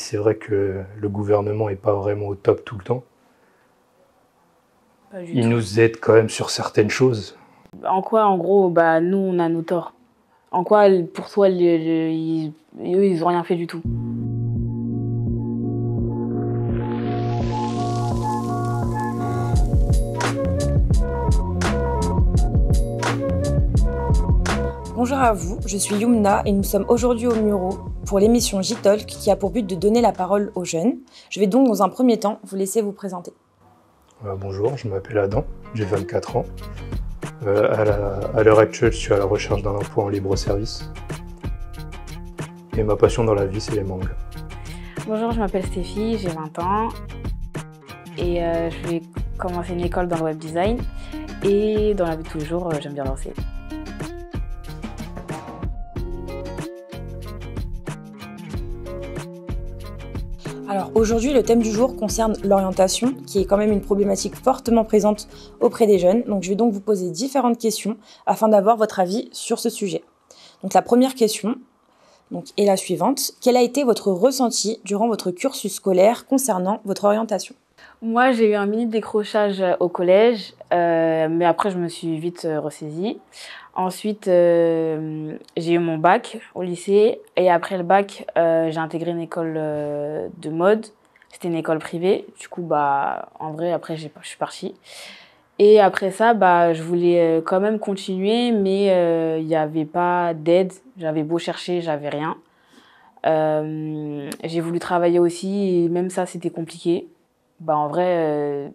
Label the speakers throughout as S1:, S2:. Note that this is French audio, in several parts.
S1: C'est vrai que le gouvernement n'est pas vraiment au top tout le temps. Il nous aide quand même sur certaines choses.
S2: En quoi, en gros, nous, on a nos torts? En quoi, pour toi, eux, ils n'ont rien fait du tout?
S3: Bonjour à vous, je suis Yumna et nous sommes aujourd'hui au Muro pour l'émission J-Talk qui a pour but de donner la parole aux jeunes. Je vais donc dans un premier temps vous laisser vous présenter.
S1: Bonjour, je m'appelle Adam, j'ai 24 ans. À l'heure actuelle, je suis à la recherche d'un emploi en libre service. Et ma passion dans la vie, c'est les mangas.
S2: Bonjour, je m'appelle Stéphie, j'ai 20 ans. Et je vais commencer une école dans le web design. Et dans la vie de tous les jours, j'aime bien danser.
S3: Alors aujourd'hui, le thème du jour concerne l'orientation, qui est quand même une problématique fortement présente auprès des jeunes. Donc je vais donc vous poser différentes questions afin d'avoir votre avis sur ce sujet. Donc la première question est la suivante. Quel a été votre ressenti durant votre cursus scolaire concernant votre orientation ?
S2: Moi, j'ai eu un mini décrochage au collège, mais après, je me suis vite ressaisie. Ensuite, j'ai eu mon bac au lycée et après le bac, j'ai intégré une école de mode. C'était une école privée. Du coup, en vrai, après, je suis partie. Et après ça, je voulais quand même continuer, mais il n'y avait pas d'aide. J'avais beau chercher, j'avais rien. J'ai voulu travailler aussi et même ça, c'était compliqué. En vrai,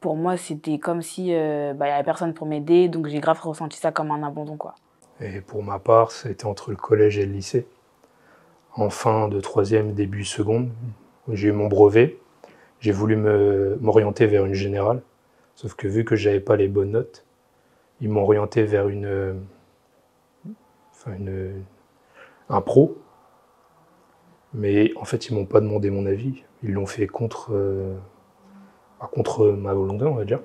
S2: pour moi, c'était comme si y avait personne pour m'aider, donc j'ai grave ressenti ça comme un abandon, quoi.
S1: Et pour ma part, c'était entre le collège et le lycée. En fin de troisième, début seconde, j'ai eu mon brevet. J'ai voulu m'orienter vers une générale, sauf que vu que j'avais pas les bonnes notes, ils m'ont orienté vers un pro. Mais en fait, ils m'ont pas demandé mon avis. Ils l'ont fait contre ma volonté, on va dire.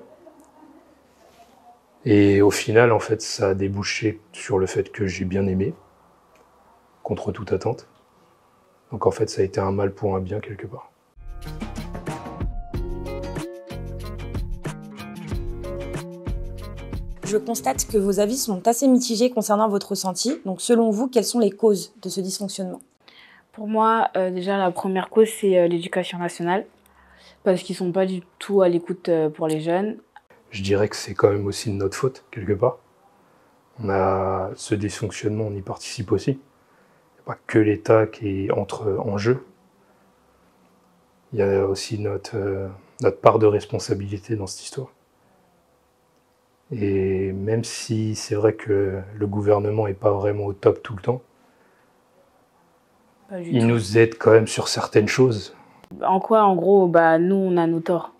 S1: Et au final, en fait, ça a débouché sur le fait que j'ai bien aimé, contre toute attente. Donc en fait, ça a été un mal pour un bien quelque part.
S3: Je constate que vos avis sont assez mitigés concernant votre ressenti. Donc selon vous, quelles sont les causes de ce dysfonctionnement ?
S2: Pour moi, déjà, la première cause, c'est l'éducation nationale, parce qu'ils sont pas du tout à l'écoute pour les jeunes.
S1: Je dirais que c'est quand même aussi de notre faute, quelque part. On a ce dysfonctionnement, on y participe aussi. Il n'y a pas que l'État qui entre en jeu. Il y a aussi notre part de responsabilité dans cette histoire. Et même si c'est vrai que le gouvernement n'est pas vraiment au top tout le temps, il nous aide quand même sur certaines choses.
S2: En quoi, en gros, nous, on a nos torts?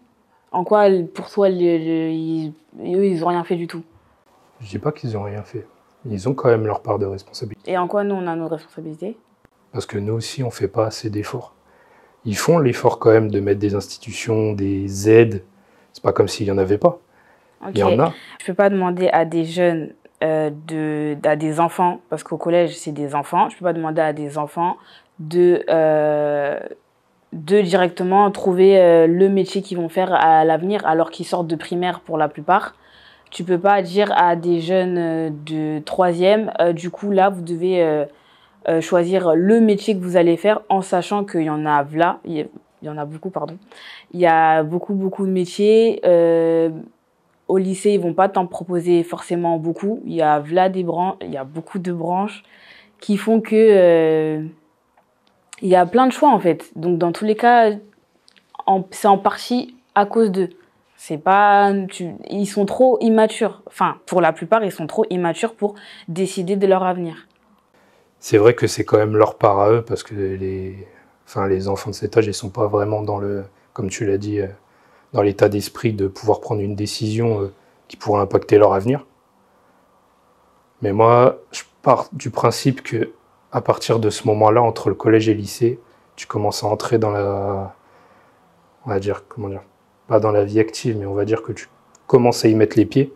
S2: En quoi, pour toi, eux, ils n'ont rien fait du tout?
S1: Je dis pas qu'ils n'ont rien fait. Ils ont quand même leur part de responsabilité.
S2: Et en quoi, nous, on a nos responsabilités?
S1: Parce que nous aussi, on ne fait pas assez d'efforts. Ils font l'effort quand même de mettre des institutions, des aides. C'est pas comme s'il n'y en avait pas.
S2: Okay.
S1: Il y en a.
S2: Je peux pas demander à des jeunes, à des enfants, parce qu'au collège, c'est des enfants. Je peux pas demander à des enfants de directement trouver le métier qu'ils vont faire à l'avenir, alors qu'ils sortent de primaire pour la plupart. Tu peux pas dire à des jeunes de troisième, du coup, là, vous devez choisir le métier que vous allez faire, en sachant qu'il y en a là, il y en a beaucoup, pardon. Il y a beaucoup de métiers. Au lycée, ils vont pas t'en proposer forcément beaucoup. Il y a il y a beaucoup de branches qui font que il y a plein de choix en fait. Donc dans tous les cas, c'est en partie à cause d'eux. C'est pas, ils sont trop immatures. Enfin, pour la plupart, ils sont trop immatures pour décider de leur avenir.
S1: C'est vrai que c'est quand même leur part à eux parce que les enfants de cet âge, ils sont pas vraiment comme tu l'as dit, dans l'état d'esprit de pouvoir prendre une décision qui pourrait impacter leur avenir. Mais moi, je pars du principe que à partir de ce moment-là, entre le collège et le lycée, tu commences à entrer dans on va dire, pas dans la vie active, mais on va dire que tu commences à y mettre les pieds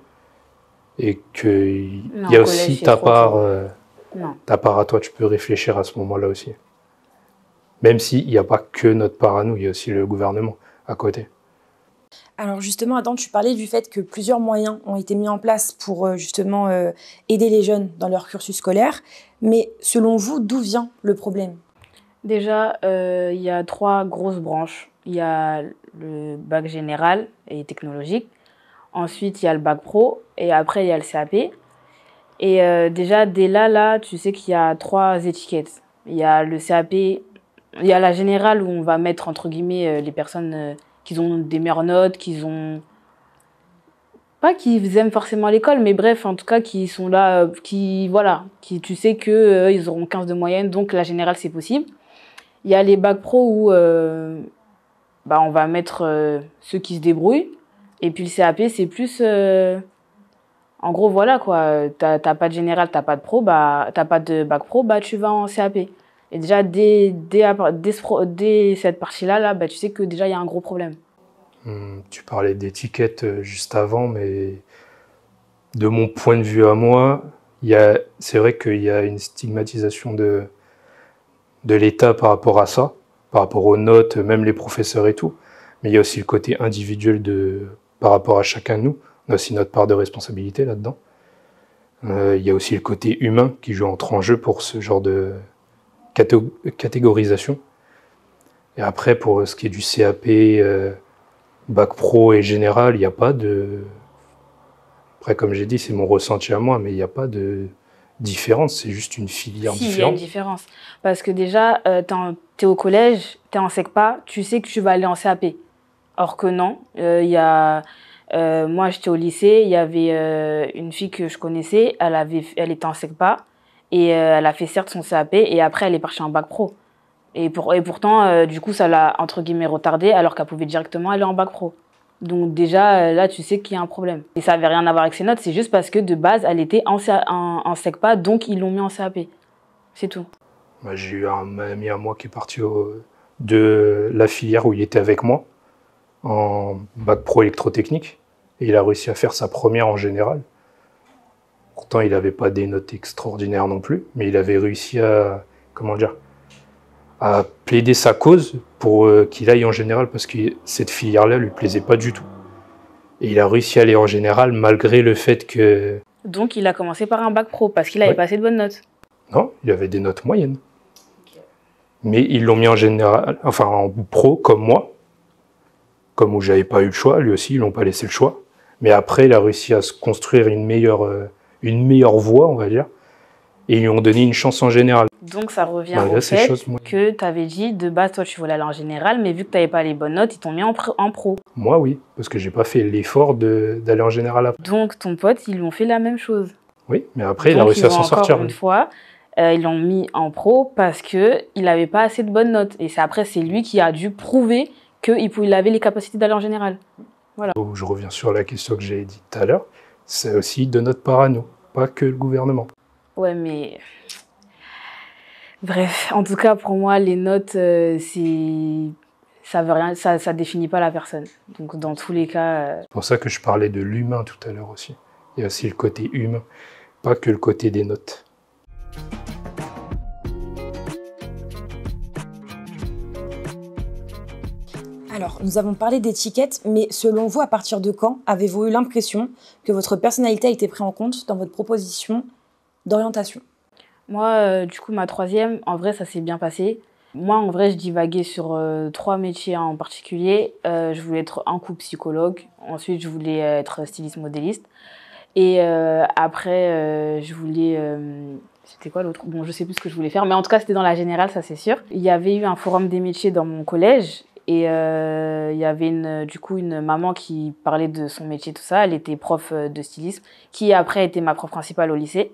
S1: et qu'il y a aussi ta part à toi, tu peux réfléchir à ce moment-là aussi. Même s'il n'y a pas que notre part à nous, il y a aussi le gouvernement à côté.
S3: Alors justement, Adam, tu parlais du fait que plusieurs moyens ont été mis en place pour justement aider les jeunes dans leur cursus scolaire. Mais selon vous, d'où vient le problème?
S2: Déjà, il y a 3 grosses branches. Il y a le bac général et technologique. Ensuite, il y a le bac pro. Et après, il y a le CAP. Et déjà, dès là, tu sais qu'il y a 3 étiquettes. Il y a le CAP, il y a la générale où on va mettre, entre guillemets, les personnes qui ont des meilleures notes, qui ont... Pas qu'ils aiment forcément l'école, mais bref, en tout cas, qui sont là, voilà, tu sais qu'ils auront 15 de moyenne, donc la générale, c'est possible. Il y a les bacs pro où on va mettre ceux qui se débrouillent. Et puis le CAP, c'est plus... en gros, voilà quoi, t'as pas de général, t'as pas de pro, t'as pas de bac pro, tu vas en CAP. Et déjà, dès cette partie-là, tu sais que déjà, il y a un gros problème.
S1: Tu parlais d'étiquettes juste avant, mais de mon point de vue à moi, c'est vrai qu'il y a une stigmatisation de l'État par rapport à ça, par rapport aux notes, même les professeurs et tout. Mais il y a aussi le côté individuel par rapport à chacun de nous. On a aussi notre part de responsabilité là-dedans. Il y a aussi le côté humain qui entre en jeu pour ce genre de catégorisation. Et après, pour ce qui est du CAP, bac pro et général, il n'y a pas de... Après, comme j'ai dit, c'est mon ressenti à moi, mais il n'y a pas de différence, c'est juste une filière différente.
S2: Si, il y a une différence. Parce que déjà, t'es au collège, t'es en SECPA, tu sais que tu vas aller en CAP. Or que non, moi, j'étais au lycée, il y avait une fille que je connaissais, elle était en SECPA, et elle a fait certes son CAP, et après, elle est partie en bac pro. Et pourtant, du coup, ça l'a, entre guillemets, retardée, alors qu'elle pouvait directement aller en bac pro. Donc déjà, là, tu sais qu'il y a un problème. Et ça n'avait rien à voir avec ses notes, c'est juste parce que de base, elle était en SECPA, donc ils l'ont mis en CAP. C'est tout.
S1: J'ai eu un ami à moi qui est parti de la filière où il était avec moi, en bac pro électrotechnique, et il a réussi à faire sa première en général. Pourtant, il n'avait pas des notes extraordinaires non plus, mais il avait réussi à plaider sa cause pour qu'il aille en général, parce que cette filière-là lui plaisait pas du tout. Et il a réussi à aller en général malgré le fait que...
S2: Donc il a commencé par un bac pro, parce qu'il avait pas assez de bonnes notes.
S1: Non, il avait des notes moyennes. Mais ils l'ont mis en général, enfin en pro comme moi, comme où j'avais pas eu le choix, lui aussi ils l'ont pas laissé le choix. Mais après il a réussi à se construire une meilleure voie, on va dire, et ils lui ont donné une chance en général.
S2: Donc ça revient au fait que tu avais dit, de base, toi tu voulais aller en général, mais vu que tu n'avais pas les bonnes notes, ils t'ont mis en pro.
S1: Moi oui, parce que j'ai pas fait l'effort d'aller en général après.
S2: Donc ton pote, ils lui ont fait la même chose.
S1: Oui, mais après il a réussi à s'en sortir.
S2: Une fois, ils l'ont mis en pro parce qu'il n'avait pas assez de bonnes notes. Et après, c'est lui qui a dû prouver qu'il avait les capacités d'aller en général. Voilà.
S1: Donc, je reviens sur la question que j'ai dit tout à l'heure, c'est aussi de notre part à nous, pas que le gouvernement.
S2: Ouais, mais... Bref, en tout cas, pour moi, les notes, ça veut rien, ça définit pas la personne. Donc, dans tous les cas...
S1: C'est pour ça que je parlais de l'humain tout à l'heure aussi. Il y a aussi le côté humain, pas que le côté des notes.
S3: Alors, nous avons parlé d'étiquettes, mais selon vous, à partir de quand avez-vous eu l'impression que votre personnalité a été prise en compte dans votre proposition d'orientation?
S2: Moi, du coup, ma troisième, en vrai, ça s'est bien passé. Moi, en vrai, je divaguais sur 3 métiers en particulier. Je voulais être un coup psychologue. Ensuite, je voulais être styliste modéliste. Et après, je voulais... c'était quoi l'autre? Bon, je sais plus ce que je voulais faire. Mais en tout cas, c'était dans la générale, ça c'est sûr. Il y avait eu un forum des métiers dans mon collège. Et il y avait du coup une maman qui parlait de son métier, tout ça. Elle était prof de stylisme, qui après était ma prof principale au lycée.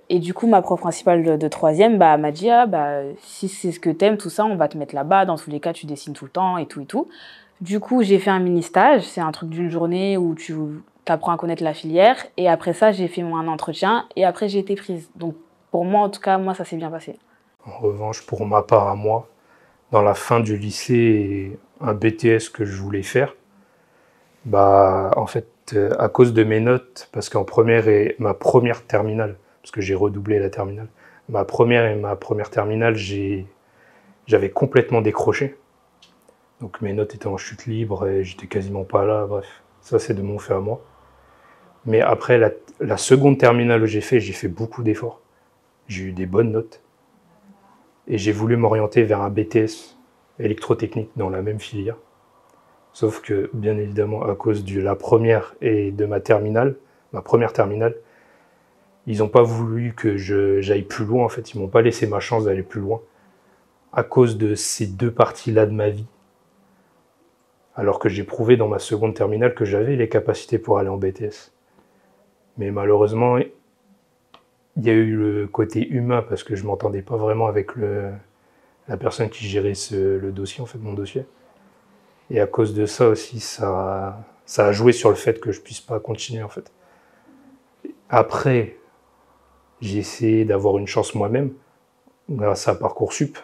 S2: Et du coup, ma prof principale de troisième m'a dit si c'est ce que t'aimes, tout ça, on va te mettre là-bas. Dans tous les cas, tu dessines tout le temps et tout et tout. Du coup, j'ai fait un mini-stage. C'est un truc d'une journée où tu apprends à connaître la filière. Et après ça, j'ai fait un entretien. Et après, j'ai été prise. Donc, pour moi, en tout cas, moi, ça s'est bien passé.
S1: En revanche, pour ma part à moi, dans la fin du lycée, un BTS que je voulais faire, en fait, à cause de mes notes, parce qu'en première et ma première terminale, parce que j'ai redoublé la terminale, ma première terminale, j'ai j'avais complètement décroché. Donc mes notes étaient en chute libre et j'étais quasiment pas là. Bref, ça c'est de mon fait à moi. Mais après la seconde terminale que j'ai fait beaucoup d'efforts. J'ai eu des bonnes notes. Et j'ai voulu m'orienter vers un BTS électrotechnique dans la même filière. Sauf que, bien évidemment, à cause de la première et de ma première terminale, ils n'ont pas voulu que j'aille plus loin, en fait. Ils m'ont pas laissé ma chance d'aller plus loin. À cause de ces deux parties-là de ma vie. Alors que j'ai prouvé dans ma seconde terminale que j'avais les capacités pour aller en BTS. Mais malheureusement, il y a eu le côté humain parce que je m'entendais pas vraiment avec la personne qui gérait le dossier, en fait, mon dossier. Et à cause de ça aussi, ça a joué sur le fait que je puisse pas continuer, en fait. Après, j'ai essayé d'avoir une chance moi-même grâce à Parcoursup.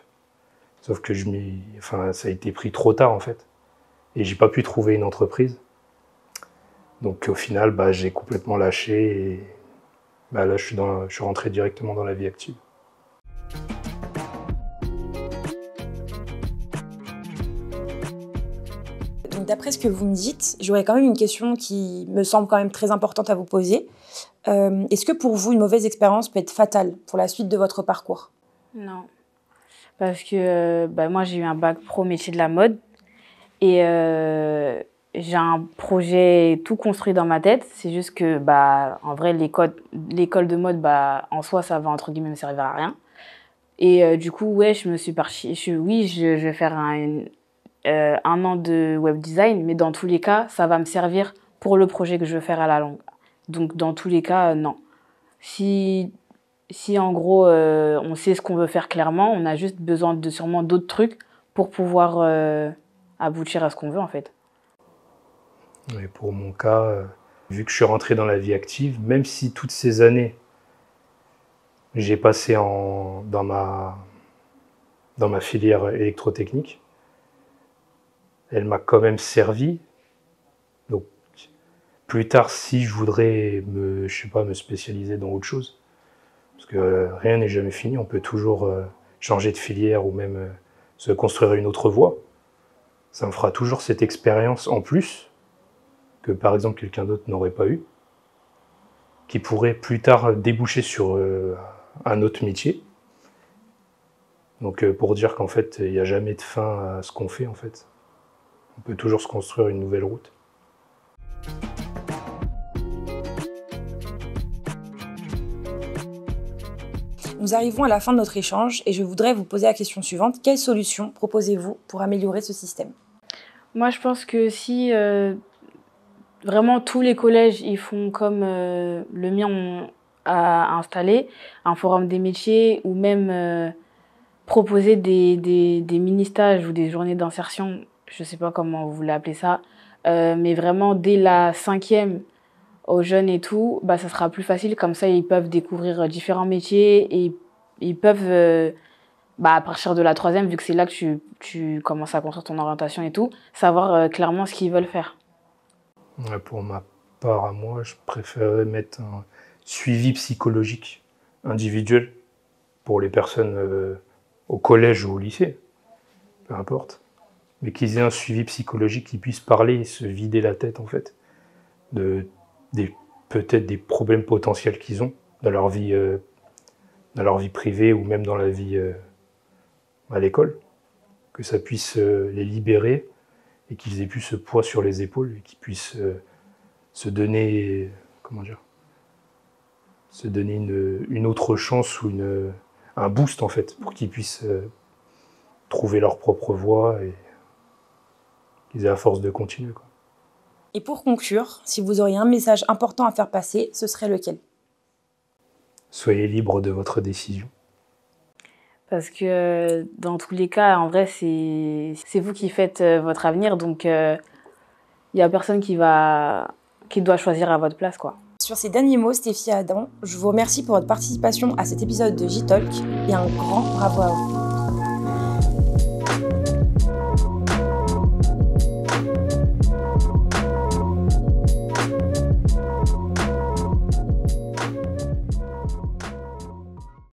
S1: Sauf que ça a été pris trop tard, en fait. Et j'ai pas pu trouver une entreprise. Donc au final, j'ai complètement lâché et là, je suis rentré directement dans la vie active.
S3: Donc d'après ce que vous me dites, j'aurais quand même une question qui me semble quand même très importante à vous poser. Est-ce que pour vous, une mauvaise expérience peut être fatale pour la suite de votre parcours?
S2: Non. Parce que moi, j'ai eu un bac pro métier de la mode. Et j'ai un projet tout construit dans ma tête. C'est juste que, en vrai, l'école de mode, en soi, ça va entre guillemets me servir à rien. Et du coup, ouais, je me suis partie. Je vais faire un an de web design, mais dans tous les cas, ça va me servir pour le projet que je veux faire à la longue. Donc, dans tous les cas, non. Si en gros, on sait ce qu'on veut faire clairement, on a juste besoin de sûrement d'autres trucs pour pouvoir aboutir à ce qu'on veut, en fait.
S1: Et pour mon cas, vu que je suis rentré dans la vie active, même si toutes ces années, j'ai passé dans ma filière électrotechnique, elle m'a quand même servi. Donc, plus tard, si je voudrais me spécialiser dans autre chose, parce que rien n'est jamais fini, on peut toujours changer de filière ou même se construire une autre voie. Ça me fera toujours cette expérience en plus que par exemple quelqu'un d'autre n'aurait pas eu, qui pourrait plus tard déboucher sur un autre métier. Donc pour dire qu'en fait, il n'y a jamais de fin à ce qu'on fait en fait. On peut toujours se construire une nouvelle route.
S3: Nous arrivons à la fin de notre échange et je voudrais vous poser la question suivante. Quelle solution proposez-vous pour améliorer ce système?
S2: Moi, je pense que si vraiment tous les collèges ils font comme le mien a installé, un forum des métiers ou même proposer des mini-stages ou des journées d'insertion, je ne sais pas comment vous voulez appeler ça, mais vraiment dès la 5e aux jeunes et tout, ça sera plus facile. Comme ça, ils peuvent découvrir différents métiers et ils peuvent, à partir de la 3e, vu que c'est là que tu commences à construire ton orientation et tout, savoir clairement ce qu'ils veulent faire.
S1: Pour ma part, à moi, je préférerais mettre un suivi psychologique individuel pour les personnes au collège ou au lycée, peu importe, mais qu'ils aient un suivi psychologique, qu'ils puissent parler et se vider la tête, en fait, peut-être des problèmes potentiels qu'ils ont dans leur vie privée ou même dans la vie à l'école, que ça puisse les libérer et qu'ils aient plus ce poids sur les épaules et qu'ils puissent se donner une autre chance ou un boost en fait pour qu'ils puissent trouver leur propre voie et qu'ils aient la force de continuer, quoi.
S3: Et pour conclure, si vous auriez un message important à faire passer, ce serait lequel?
S1: Soyez libre de votre décision.
S2: Parce que dans tous les cas, en vrai, c'est vous qui faites votre avenir, donc il n'y a personne qui doit choisir à votre place, quoi.
S3: Sur ces derniers mots, Stéphie et Adam, je vous remercie pour votre participation à cet épisode de J-Talk et un grand bravo à vous.